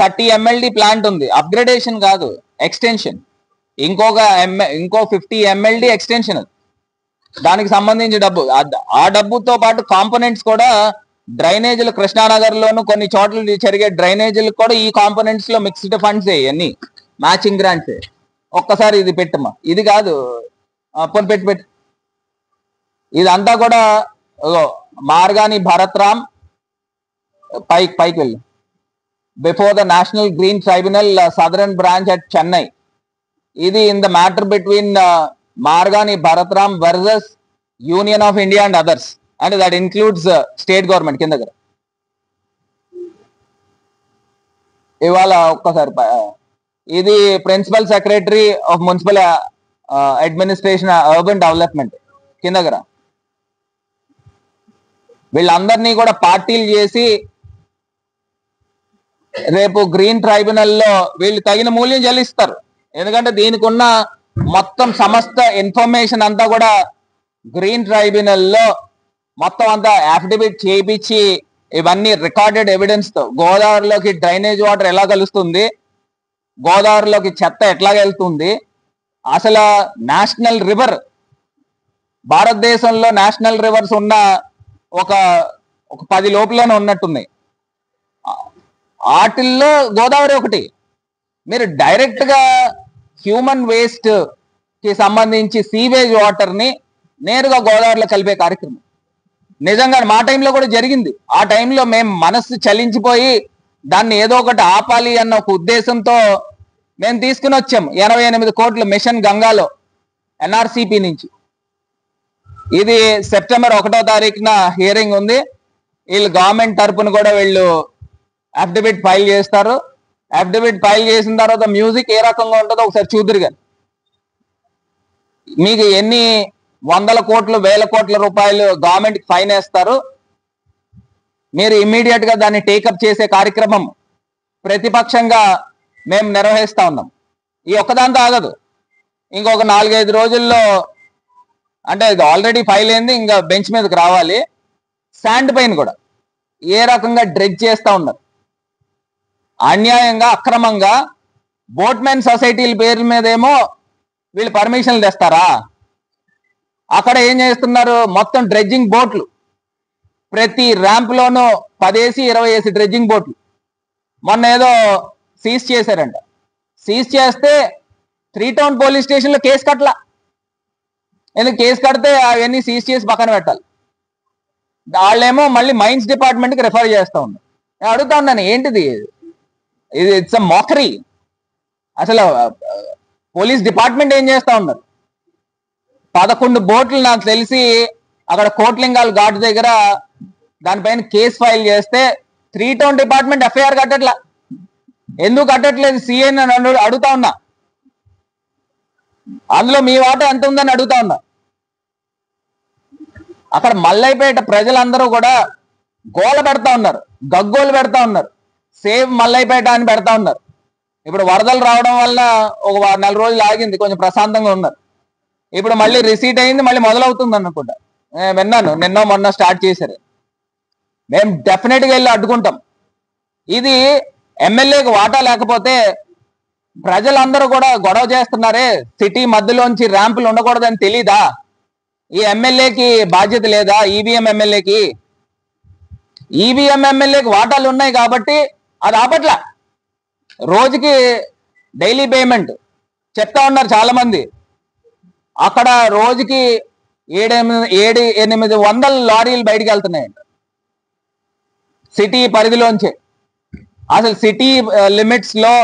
30 MLD ప్లాంట్ ఉంది. అప్గ్రేడేషన్ కాదు, ఎక్స్టెన్షన్. ఇంకో 50 MLD ఎక్స్టెన్షన్. దానికి సంబంధించి డబ్బు, ఆ డబ్బుతో పాటు కాంపోనెంట్స్ కూడా డ్రైనేజీలు కృష్ణానగర్ లోను కొన్ని చోట్ల జరిగే డ్రైనేజీలకు కూడా ఈ కాంపోనెంట్స్ లో మిక్స్డ్ ఫండ్స్ అన్ని మ్యాచింగ్ గ్రాంట్స్. ఒక్కసారి ఇది పెట్టమ్మా, ఇది కాదు పెట్టి ఇదంతా కూడా మార్గాని భరత్ రామ్ పైకి వెళ్ళు before the National Green Tribunal Southern branch at Chennai. ఇది in the matter between Margani Bharat Ram versus Union of India and others, and that includes state government కింద. ఇవాళ ఒక్కసారి ఇది principal secretary of municipal administration urban development కింద. వీళ్ళందరినీ కూడా పార్టీలు చేసి రేపు గ్రీన్ ట్రైబ్యునల్లో వీళ్ళు తగిన మూల్యం చెల్లిస్తారు. ఎందుకంటే దీనికి ఉన్న మొత్తం సమస్త ఇన్ఫర్మేషన్ అంతా కూడా గ్రీన్ ట్రైబ్యునల్లో మొత్తం అంతా అఫిడవిట్ చేయించి ఇవన్నీ రికార్డెడ్ ఎవిడెన్స్ తో గోదావరిలోకి డ్రైనేజ్ వాటర్ ఎలా కలుస్తుంది, గోదావరిలోకి చెత్త ఎట్లా వెళ్తుంది, అసలు నేషనల్ రివర్, భారతదేశంలో నేషనల్ రివర్స్ ఉన్న ఒక 10 లోపలనే ఉన్నట్టున్నాయి. వాటిల్లో గోదావరి ఒకటి. మీరు డైరెక్ట్ గా హ్యూమన్ వేస్ట్ కి సంబంధించి సీవేజ్ వాటర్ ని నేరుగా గోదావరిలో కలిపే కార్యక్రమం నిజంగా మా టైంలో కూడా జరిగింది. ఆ టైంలో మేము మనస్సు చలించిపోయి దాన్ని ఏదో ఒకటి ఆపాలి అన్న ఒక ఉద్దేశంతో మేము తీసుకుని వచ్చాం 88 కోట్ల మిషన్ గంగాలో ఎన్ఆర్సిపి నుంచి. ఇది సెప్టెంబర్ 1వ తారీఖున హియరింగ్ ఉంది. వీళ్ళు గవర్నమెంట్ తరపున కూడా వీళ్ళు అఫిడవిట్ ఫైల్ చేస్తారు. అఫిడవిట్ ఫైల్ చేసిన తర్వాత మ్యూజిక్ ఏ రకంగా ఉంటుందో ఒకసారి చూద్దరు. కానీ మీకు ఎన్ని 100 కోట్లు 1000 కోట్ల రూపాయలు గవర్నమెంట్ ఫైన్ వేస్తారు, మీరు ఇమ్మీడియట్ గా దాన్ని టేకప్ చేసే కార్యక్రమం ప్రతిపక్షంగా మేము నిర్వహిస్తా ఉన్నాం. ఈ ఒక్కదాంతో ఆగదు. ఇంకొక 4-5 రోజుల్లో, అంటే ఇది ఆల్రెడీ ఫైల్ అయింది, ఇంకా బెంచ్ మీదకి రావాలి. శాండ్ పైన కూడా ఏ రకంగా డ్రెడ్జ్ చేస్తా ఉన్నారు అన్యాయంగా, అక్రమంగా. బోట్మెన్ సొసైటీల పేర్ల మీదేమో వీళ్ళు పర్మిషన్లు తెస్తారా? అక్కడ ఏం చేస్తున్నారు, మొత్తం డ్రెడ్జింగ్ బోట్లు, ప్రతి ర్యాంప్ లోనూ 10 20 డ్రెడ్జింగ్ బోట్లు. మొన్న ఏదో సీజ్ చేశారంట. సీజ్ చేస్తే 3 టౌన్ పోలీస్ స్టేషన్లో కేసు కట్టలా. ఎందుకు కేసు కడితే అవన్నీ సీజ్ చేసి పక్కన పెట్టాలి. వాళ్ళేమో మళ్ళీ మైన్స్ డిపార్ట్మెంట్కి రిఫర్ చేస్తూ ఉన్నారు. నేను అడుగుతా ఉన్నాను, ఏంటిది ఇది? It's a mockery. అసలు పోలీస్ డిపార్ట్మెంట్ ఏం చేస్తూ ఉన్నారు? 11 బోట్లు నాకు తెలిసి అక్కడ కోట్లింగాల్ ఘాట్ దగ్గర దానిపైన కేసు ఫైల్ చేస్తే 3 టౌన్ డిపార్ట్మెంట్ ఎఫ్ఐఆర్ కట్టట్లా. ఎందుకు కట్టట్లేదు సిఐ నన్ను అడుగుతా ఉన్నా. అందులో మీ వాటా ఎంత ఉందని అడుగుతా ఉన్నా. అక్కడ మల్లైపేట ప్రజలందరూ కూడా గోల పెడతా ఉన్నారు, గగ్గోలు పెడతా ఉన్నారు, సేవ్ మల్లైపేట అని పెడతా ఉన్నారు. ఇప్పుడు వరదలు రావడం వల్ల ఒక 4 రోజులు ఆగింది, కొంచెం ప్రశాంతంగా ఉన్నారు. ఇప్పుడు మళ్ళీ రిసీట్ అయింది, మళ్ళీ మొదలవుతుంది అనుకుంటా. విన్నాను, నిన్న మొన్న స్టార్ట్ చేశారు. మేము డెఫినెట్గా వెళ్ళి అడ్డుకుంటాం. ఇది ఎమ్మెల్యేకి వాటా లేకపోతే ప్రజలందరూ కూడా గొడవ చేస్తున్నారే, సిటీ మధ్యలోంచి ర్యాంపులు ఉండకూడదని తెలీదా? ఈ ఎమ్మెల్యేకి బాధ్యత లేదా? ఈవీఎం ఎమ్మెల్యేకి వాటాలు ఉన్నాయి కాబట్టి అది ఆపట్ల. రోజుకి డైలీ పేమెంట్ చెప్తా ఉన్నారు చాలా మంది. అక్కడ రోజుకి 700-800 లారీలు బయటికి వెళ్తున్నాయండి సిటీ పరిధిలోంచి. అసలు సిటీ లిమిట్స్ లో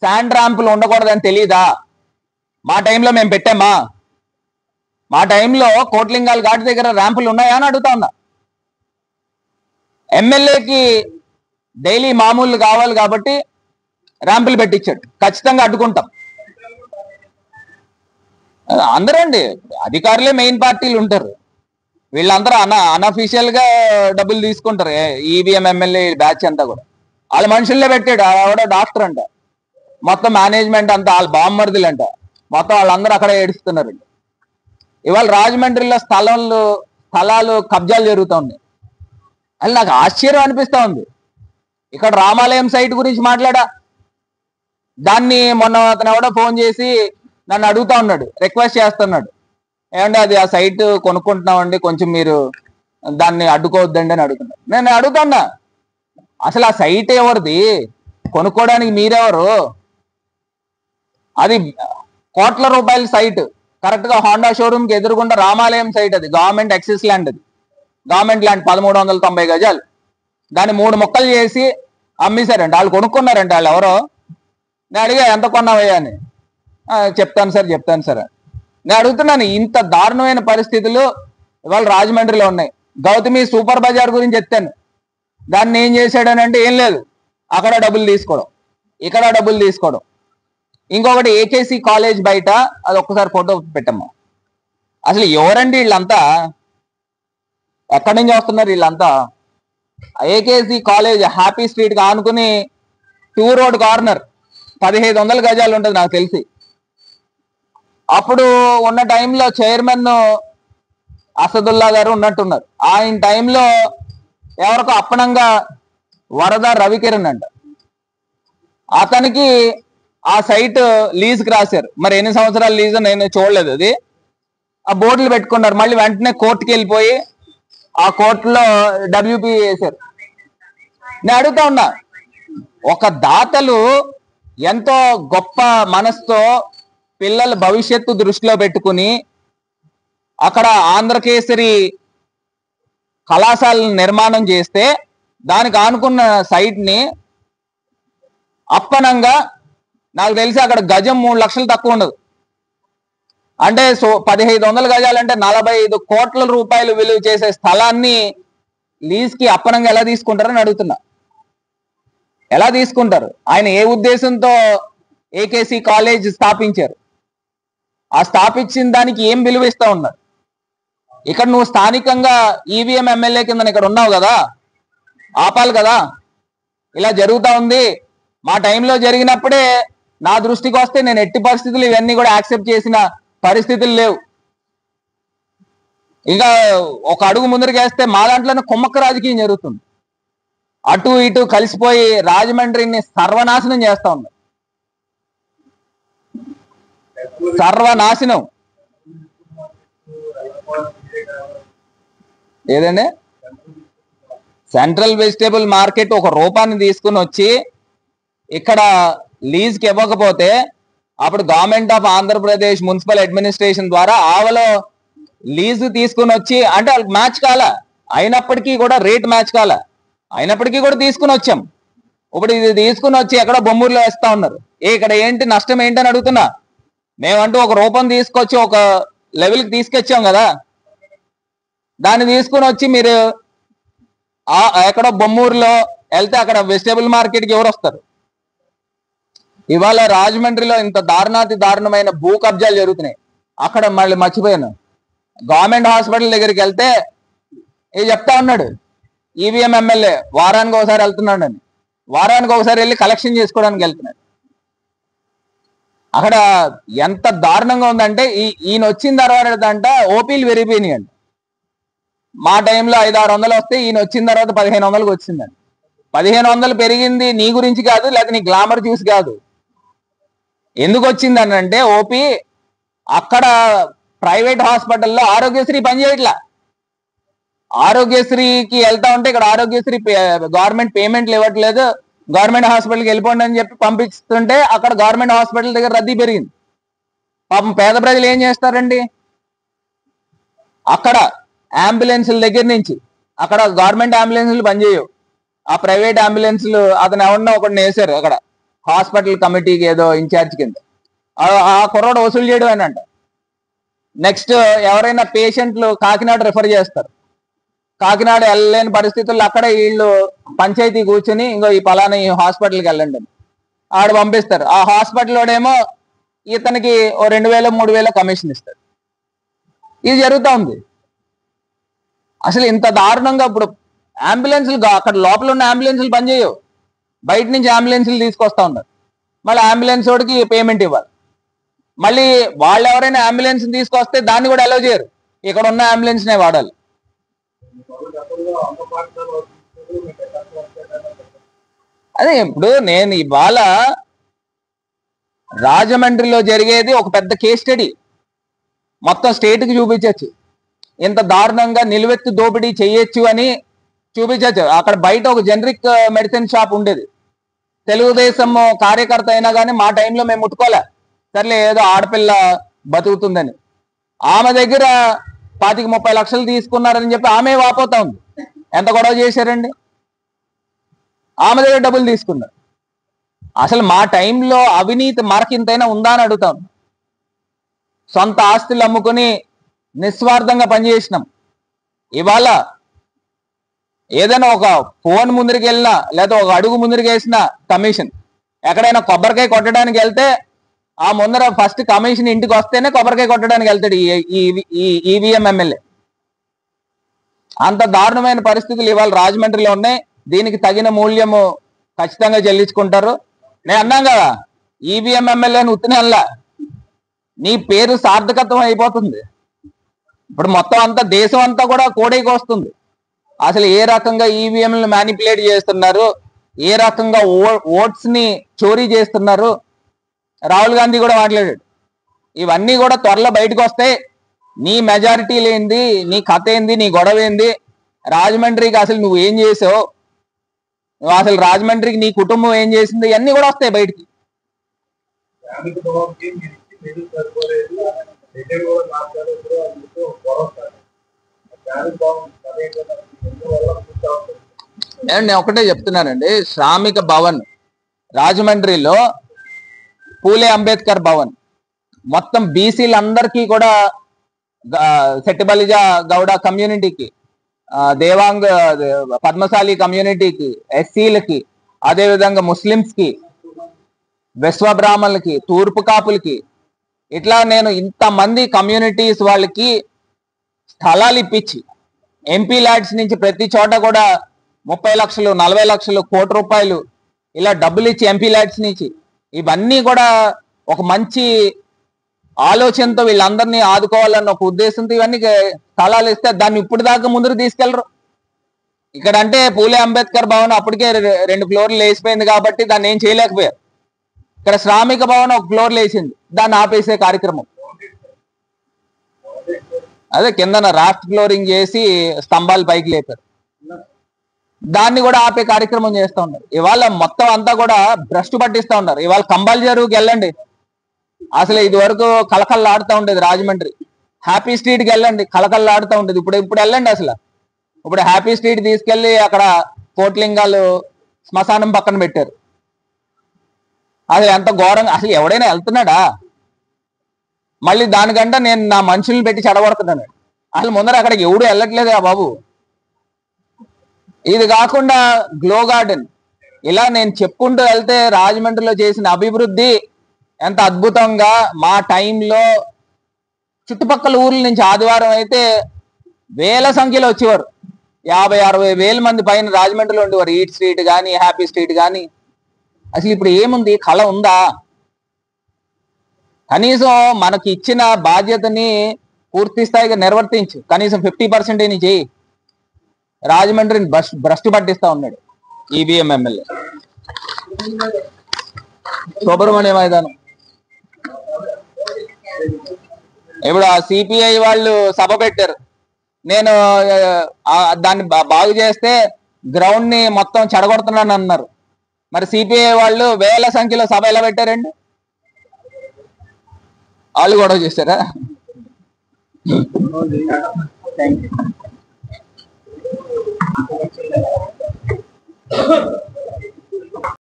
శాండ్ ర్యాంపులు ఉండకూడదని తెలీదా? మా టైంలో మేము పెట్టామా? మా టైంలో కోట్లింగాల్ ఘాట్ దగ్గర ర్యాంపులు ఉన్నాయా అని అడుగుతా ఉన్నా. ఎమ్మెల్యేకి డైలీ మామూలు కావాలి కాబట్టి ర్యాంపులు పెట్టించాడు. ఖచ్చితంగా అడ్డుకుంటాం. అందరూ అండి, అధికారులే మెయిన్ పార్టీలు ఉంటారు. వీళ్ళందరూ అన్అఫీషియల్ గా డబ్బులు తీసుకుంటారు. ఈవీఎం ఎమ్మెల్యే బ్యాచ్ అంతా కూడా వాళ్ళ మనుషుల్లే పెట్టాడు. ఆవిడ డాక్టర్ అంట, మొత్తం మేనేజ్మెంట్ అంతా వాళ్ళ బామ్మర్దులు అంట, మొత్తం వాళ్ళందరూ అక్కడే ఏడుస్తున్నారండి. ఇవాళ రాజమండ్రిలో స్థలాలు కబ్జాలు జరుగుతూ ఉన్నాయి. అది నాకు ఆశ్చర్యం అనిపిస్తూ ఉంది. ఇక్కడ రామాలయం సైట్ గురించి మాట్లాడా, దాన్ని మొన్న అతను ఎవడో ఫోన్ చేసి నన్ను అడుగుతా ఉన్నాడు, రిక్వెస్ట్ చేస్తున్నాడు, ఏమంటే అది ఆ సైట్ కొనుక్కుంటున్నామండి, కొంచెం మీరు దాన్ని అడ్డుకోవద్దండి అని అడుగుతున్నాడు. నేను అడుగుతున్నా, అసలు ఆ సైట్ ఎవరిది? కొనుక్కోవడానికి మీరెవరు? అది కోట్ల రూపాయల సైట్, కరెక్ట్ గా హోండా షోరూమ్ కి ఎదురుగుండా రామాలయం సైట్. అది గవర్నమెంట్ ఎక్సెస్ ల్యాండ్, అది గవర్నమెంట్ ల్యాండ్ 1390 గజాలు. దాన్ని 3 ముక్కలు చేసి అమ్మేశారంట. వాళ్ళు కొనుక్కున్నారంట. వాళ్ళు ఎవరో, నేను అడిగా ఎంత కొన్నావయ్యా అని. చెప్తాను సార్ నేను అడుగుతున్నాను, ఇంత దారుణమైన పరిస్థితులు ఇవాళ రాజమండ్రిలో ఉన్నాయి. గౌతమి సూపర్ బజార్ గురించి చెప్తాను, దాన్ని ఏం చేశాడని అంటే ఏం లేదు, అక్కడ డబ్బులు తీసుకోవడం, ఇక్కడ డబ్బులు తీసుకోవడం. ఇంకొకటి ఏకేసి కాలేజ్ బయట, అది ఒక్కసారి ఫోటో పెట్టమ్మా. అసలు ఎవరండి వీళ్ళంతా? ఎక్కడి నుంచి వస్తున్నారు వీళ్ళంతా? ఏకేసి కాలేజ్ హ్యాపీ స్ట్రీట్ కి ఆనుకుని 2 రోడ్ కార్నర్ 1500 గజాలు ఉంటుంది నాకు తెలిసి. అప్పుడు ఉన్న టైంలో చైర్మన్ అసదుల్లా గారు ఉన్నట్టున్నారు. ఆయన టైంలో ఎవరికో అప్పనంగా వరద రవికిరణ్ అంట, అతనికి ఆ సైట్ లీజ్కి రాశారు. మరి ఎన్ని సంవత్సరాల లీజ్ నేను చూడలేదు. అది ఆ బోర్డులు పెట్టుకున్నారు. మళ్ళీ వెంటనే కోర్టుకి వెళ్ళిపోయి ఆ కోర్టులో డబ్ల్యూపీ వేశారు. నేను అడుగుతా ఉన్నా, ఒక దాతలు ఎంతో గొప్ప మనసుతో పిల్లల భవిష్యత్తు దృష్టిలో పెట్టుకుని అక్కడ ఆంధ్రకేసరి కళాశాలను నిర్మాణం చేస్తే దానికి ఆనుకున్న సైట్ ని అప్పనంగా, నాకు తెలిసి అక్కడ గజం 3 లక్షలు తక్కువ ఉండదు. అంటే 1500 గజాలంటే 45 కోట్ల రూపాయలు విలువ చేసే స్థలాన్ని లీజ్కి అప్పనంగా ఎలా తీసుకుంటారని అడుగుతున్నా. ఎలా తీసుకుంటారు? ఆయన ఏ ఉద్దేశంతో ఏకేసి కాలేజ్ స్థాపించారు? ఆ స్థాపించిన దానికి ఏం విలువ ఇస్తా ఉన్నారు? ఇక్కడ నువ్వు స్థానికంగా ఈవీఎం ఎమ్మెల్యే కింద ఇక్కడ ఉన్నావు కదా, ఆపాలి కదా. ఇలా జరుగుతూ ఉంది. మా టైంలో జరిగినప్పుడే నా దృష్టికి వస్తే నేను ఎట్టి పరిస్థితులు ఇవన్నీ కూడా యాక్సెప్ట్ చేసిన పరిస్థితులు లేవు. ఇంకా ఒక అడుగు ముందరికి వేస్తే మా దాంట్లోనే కుమ్మక్క రాజకీయం జరుగుతుంది. అటు ఇటు కలిసిపోయి రాజమండ్రిని సర్వనాశనం చేస్తా ఉంది. సర్వనాశనం. ఏదండి? సెంట్రల్ వెజిటేబుల్ మార్కెట్ ఒక రూపాన్ని తీసుకుని వచ్చి ఇక్కడ లీజ్కి ఇవ్వకపోతే అప్పుడు government of Andhra Pradesh municipal administration ద్వారా ఆవలో లీజు తీసుకుని వచ్చి అంటే మ్యాచ్ కాల అయినప్పటికీ కూడా రేట్ మ్యాచ్ కాల అయినప్పటికీ కూడా తీసుకుని వచ్చాం. ఇప్పుడు ఇది తీసుకుని వచ్చి ఎక్కడో బొమ్మూరులో వేస్తా ఉన్నారు. ఇక్కడ ఏంటి నష్టం ఏంటని అడుగుతున్నా. మేమంటూ ఒక రూపం తీసుకొచ్చి ఒక లెవెల్కి తీసుకొచ్చాం కదా, దాన్ని తీసుకుని వచ్చి మీరు ఎక్కడో బొమ్మూరులో వెళ్తే అక్కడ వెజిటేబుల్ మార్కెట్కి ఎవరు వస్తారు? ఇవాళ రాజమండ్రిలో ఇంత దారుణమైన భూ కబ్జాలు జరుగుతున్నాయి. అక్కడ మళ్ళీ మర్చిపోయాను, గవర్నమెంట్ హాస్పిటల్ దగ్గరికి వెళ్తే ఇది చెప్తా ఉన్నాడు, ఈవీఎం ఎమ్మెల్యే వారానికి ఒకసారి వెళ్తున్నాడు అని. వారానికి ఒకసారి వెళ్ళి కలెక్షన్ చేసుకోవడానికి వెళ్తున్నాడు. అక్కడ ఎంత దారుణంగా ఉందంటే ఈయన వచ్చిన తర్వాత అంట ఓపీలు పెరిగిపోయినాయి అంట. మా టైంలో 500-600 వస్తే ఈయన వచ్చిన తర్వాత 1500కి వచ్చిందండి. 1500 పెరిగింది నీ గురించి కాదు, లేకపోతే నీ గ్లామర్ చూసి కాదు. ఎందుకు వచ్చిందని అంటే ఓపీ అక్కడ ప్రైవేట్ హాస్పిటల్లో ఆరోగ్యశ్రీ పనిచేయట్లా. ఆరోగ్యశ్రీకి వెళ్తా ఉంటే ఇక్కడ ఆరోగ్యశ్రీ గవర్నమెంట్ పేమెంట్లు ఇవ్వట్లేదు, గవర్నమెంట్ హాస్పిటల్కి వెళ్ళిపోండి అని చెప్పి పంపిస్తుంటే అక్కడ గవర్నమెంట్ హాస్పిటల్ దగ్గర రద్దీ పెరిగింది. పాపం పేద ప్రజలు ఏం చేస్తారండి? అక్కడ అంబులెన్సుల దగ్గర నుంచి అక్కడ గవర్నమెంట్ అంబులెన్సులు పనిచేయవు, ఆ ప్రైవేట్ అంబులెన్సులు అతను ఎవరినో ఒకటిని వేశారు అక్కడ హాస్పిటల్ కమిటీకి ఏదో ఇన్ఛార్జ్ కింద. ఆ కుర్రోడు వసూలు చేయడం అని అంట. నెక్స్ట్ ఎవరైనా పేషెంట్లు కాకినాడ రిఫర్ చేస్తారు, కాకినాడ వెళ్ళలేని పరిస్థితుల్లో అక్కడ వీళ్ళు పంచాయతీ కూర్చుని ఇంకో ఈ పలానా ఈ హాస్పిటల్కి వెళ్ళండి అని ఆడ పంపిస్తారు. ఆ హాస్పిటల్లోడేమో ఇతనికి ఓ 2000-3000 కమిషన్ ఇస్తారు. ఇది జరుగుతూ ఉంది. అసలు ఇంత దారుణంగా ఇప్పుడు అంబులెన్సులు అక్కడ లోపల ఉన్న అంబులెన్సులు పనిచేయవు, బయట నుంచి అంబులెన్సులు తీసుకొస్తా ఉన్నారు. మళ్ళీ అంబులెన్స్ వాడికి పేమెంట్ ఇవ్వాలి. మళ్ళీ వాళ్ళు ఎవరైనా అంబులెన్స్ తీసుకొస్తే దాన్ని కూడా అలౌ చేయరు, ఇక్కడ ఉన్న అంబులెన్స్నే వాడాలి. అదే ఇప్పుడు నేను ఇవాళ రాజమండ్రిలో జరిగేది ఒక పెద్ద కేస్ స్టడీ, మొత్తం స్టేట్కి చూపించచ్చు. ఇంత దారుణంగా నిలువెత్తు దోపిడీ చేయొచ్చు అని చూపించచ్చు. అక్కడ బయట ఒక జనరిక్ మెడిసిన్ షాప్ ఉండేది, తెలుగుదేశం కార్యకర్త అయినా కానీ మా టైంలో మేము ముట్టుకోలే, సర్లే ఏదో ఆడపిల్ల బతుకుతుందని. ఆమె దగ్గర 25-30 లక్షలు తీసుకున్నారని చెప్పి ఆమె వాపోతా ఉంది. ఎంత గొడవ చేశారండి? ఆమె దగ్గర డబ్బులు తీసుకున్నారు. అసలు మా టైంలో అవినీతి మరకింతైనా ఉందా అని అడుగుతాం. సొంత ఆస్తులు అమ్ముకుని నిస్వార్థంగా పనిచేసినాం. ఇవాళ ఏదైనా ఒక ఫోన్ ముందరికి వెళ్ళినా లేదా ఒక అడుగు ముందరికి వేసినా కమిషన్. ఎక్కడైనా కొబ్బరికాయ కొట్టడానికి వెళ్తే ఆ ముందర ఫస్ట్ కమిషన్ ఇంటికి వస్తేనే కొబ్బరికాయ కొట్టడానికి వెళ్తాడు ఈ ఈవీఎం ఎమ్మెల్యే. అంత దారుణమైన పరిస్థితులు ఇవాళ రాజమండ్రిలో ఉన్నాయి. దీనికి తగిన మూల్యము ఖచ్చితంగా చెల్లించుకుంటారు. నేను అన్నాం కదా, ఈవీఎం ఎమ్మెల్యేని ఉత్తినల్లా నీ పేరు సార్థకత్వం అయిపోతుంది. ఇప్పుడు మొత్తం అంతా దేశం అంతా కూడా కోడైకి వస్తుంది. అసలు ఏ రకంగా ఈవీఎంలను మ్యానిపులేట్ చేస్తున్నారు, ఏ రకంగా ఓట్స్ ని చోరీ చేస్తున్నారు. రాహుల్ గాంధీ కూడా మాట్లాడాడు. ఇవన్నీ కూడా త్వరలో బయటకు వస్తాయి. నీ మెజారిటీ లేనిది, నీ కథ ఏంది, నీ గొడవ ఏంది, రాజమండ్రికి అసలు నువ్వు ఏం చేసావు, నువ్వు అసలు రాజమండ్రికి నీ కుటుంబం ఏం చేసింది, ఇవన్నీ కూడా వస్తాయి బయటికి. నేను ఒకటే చెప్తున్నానండి, శ్రామిక భవన్ రాజమండ్రిలో పూలే అంబేద్కర్ భవన్ మొత్తం బీసీలందరికీ కూడా, సెట్టిబలిజ గౌడ కమ్యూనిటీకి, దేవాంగ పద్మశాలి కమ్యూనిటీకి, ఎస్సీలకి, అదేవిధంగా ముస్లిమ్స్కి, విశ్వబ్రాహ్మణులకి, తూర్పు కాపులకి, ఇట్లా నేను ఇంతమంది కమ్యూనిటీస్ వాళ్ళకి స్థలాలు ఇప్పించి ఎంపీ ల్యాడ్స్ నుంచి ప్రతి చోట కూడా 30 లక్షలు, 40 లక్షలు, ₹1,00,00,000 ఇలా డబ్బులు ఇచ్చి ఎంపీ ల్యాడ్స్ నుంచి, ఇవన్నీ కూడా ఒక మంచి ఆలోచనతో వీళ్ళందరినీ ఆదుకోవాలన్న ఒక ఉద్దేశంతో ఇవన్నీ స్థలాలు ఇస్తే దాన్ని ఇప్పుడు దాకా ముందుకు తీసుకెళ్లరు. ఇక్కడ అంటే పూలే అంబేద్కర్ భవన్ అప్పటికే 2 ఫ్లోర్లు వేసిపోయింది కాబట్టి దాన్ని ఏం చేయలేకపోయారు. ఇక్కడ శ్రామిక భవన్ 1 ఫ్లోర్ లేచింది, దాన్ని ఆపేసే కార్యక్రమం. అదే కిందన రాఫ్ట్ ఫ్లోరింగ్ చేసి స్తంభాలు పైకి లేపారు. దాన్ని కూడా ఆపే కార్యక్రమం చేస్తూ ఉన్నారు. ఇవాళ మొత్తం అంతా కూడా భ్రష్టు పట్టిస్తూ ఉన్నారు. ఇవాళ కంబాల్ చెరువుకి వెళ్ళండి, అసలు ఇది వరకు కలకల్లాడుతూ ఉండేది. రాజమండ్రి హ్యాపీ స్ట్రీట్కి వెళ్ళండి, కలకల్లాడుతూ ఉండేది. ఇప్పుడు వెళ్ళండి, అసలు ఇప్పుడు హ్యాపీ స్ట్రీట్ తీసుకెళ్లి అక్కడ కోట్లింగాలు శ్మశానం పక్కన పెట్టారు. అసలు ఎంత ఘోరంగా, అసలు ఎవడైనా వెళ్తున్నాడా? మళ్ళీ దానికంటే నేను నా మనుషుల్ని పెట్టి చెడగొడుతున్నాను. అసలు ముందర అక్కడికి ఎవడు వెళ్ళట్లేదా బాబు? ఇది కాకుండా గ్లో గార్డెన్, ఇలా నేను చెప్పుకుంటూ వెళ్తే రాజమండ్రిలో చేసిన అభివృద్ధి ఎంత అద్భుతంగా. మా టైంలో చుట్టుపక్కల ఊర్ల నుంచి ఆదివారం అయితే వేల సంఖ్యలో వచ్చేవారు. 50-60 వేల మంది పైన రాజమండ్రిలో ఉండేవారు. ఈట్ స్ట్రీట్ కానీ, హ్యాపీ స్ట్రీట్ కానీ. అసలు ఇప్పుడు ఏముంది? కళ ఉందా? కనీసం మనకి ఇచ్చిన బాధ్యతని పూర్తి స్థాయిగా నిర్వర్తించు. కనీసం 50% ని చేయి. రాజమండ్రిని భ్రష్టు పట్టిస్తా ఉన్నాడు ఈవీఎం ఎమ్మెల్యే సుబ్రహ్మణ్య మైదానం. ఇప్పుడు ఆ సిపిఐ వాళ్ళు సభ పెట్టారు. నేను దాన్ని బాగు చేస్తే గ్రౌండ్ ని మొత్తం చెడగొడుతున్నాను అన్నారు. మరి సిపిఐ వాళ్ళు వేల సంఖ్యలో సభ ఎలా పెట్టారండి? వాళ్ళు గొడవ చేశారా? Thank you.